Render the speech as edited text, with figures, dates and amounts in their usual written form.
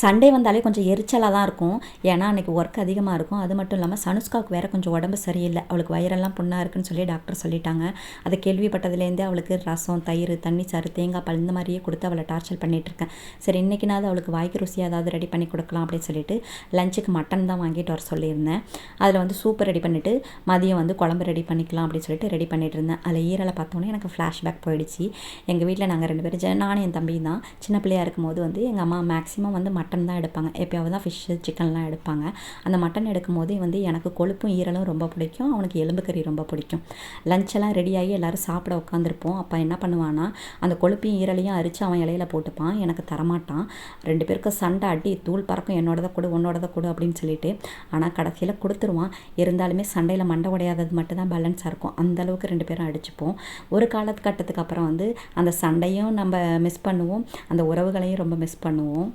Sunday வந்தாலே கொஞ்சம் எரிச்சலாக தான் இருக்கும். ஏன்னா அன்றைக்கி ஒர்க் அதிகமாக இருக்கும். அது மட்டும் இல்லாமல் சனுஷ்காவுக்கு வேறு கொஞ்சம் உடம்பு சரியில்லை. அவளுக்கு வயிறெல்லாம் புண்ணாக இருக்குன்னு சொல்லி டாக்டர் சொல்லிட்டாங்க. அதை கேள்விப்பட்டதுலேருந்தே அவளுக்கு ரசம், தயிர், தண்ணி சாறு, தேங்காய் பால் இந்த மாதிரியே கொடுத்து அவளை டார்ச்சர் பண்ணிகிட்ருக்கேன். சரி இன்றைக்கினாவது அவளுக்கு வாய்க்கு ருசியாக ஏதாவது ரெடி பண்ணி கொடுக்கலாம் அப்படின்னு சொல்லிட்டு லஞ்சுக்கு மட்டன் தான் வாங்கிட்டு வர சொல்லியிருந்தேன். அதில் வந்து சூப்பு ரெடி பண்ணிவிட்டு மதியம் வந்து குழம்பு ரெடி பண்ணிக்கலாம் அப்படின்னு சொல்லிட்டு ரெடி பண்ணிகிட்டு இருந்தேன். அதில் ஈரலை பார்த்தோன்னே எனக்கு ஃப்ளாஷ்பேக் போயிடுச்சு. எங்கள் வீட்டில் நாங்கள் 2 பேரும், நானும் என் தம்பி தான். சின்ன பிள்ளையாக இருக்கும்போது வந்து எங்கள் அம்மா மேக்ஸிமம் வந்து மட்டன் தான் எடுப்பாங்க. எப்போயாவது தான் ஃபிஷ்ஷு, சிக்கன்லாம் எடுப்பாங்க. அந்த மட்டன் எடுக்கும்போது வந்து எனக்கு கொழுப்பும் ஈரலும் ரொம்ப பிடிக்கும், அவனுக்கு எலும்பு கறி ரொம்ப பிடிக்கும். லஞ்செல்லாம் ரெடியாகி எல்லோரும் சாப்பிட உட்காந்துருப்போம். அப்போ என்ன பண்ணுவான்னா அந்த கொழுப்பையும் ஈரலையும் அரித்து அவன் இலையில போட்டுப்பான், எனக்கு தரமாட்டான். 2 பேருக்கும் சண்டை, அடி, தூள் பறக்கும். என்னோடதை கொடு, உன்னோடதை கொடு அப்படின்னு சொல்லிட்டு. ஆனால் கடைசியில் கொடுத்துருவான். இருந்தாலுமே சண்டையில் மண்டை உடையாதது மட்டும்தான் பேலன்ஸாக இருக்கும். அந்தளவுக்கு 2 பேரும் அடிச்சுப்போம். ஒரு காலகட்டத்துக்கு அப்புறம் வந்து அந்த சண்டையும் நம்ம மிஸ் பண்ணுவோம், அந்த உறவுகளையும் ரொம்ப மிஸ் பண்ணுவோம்.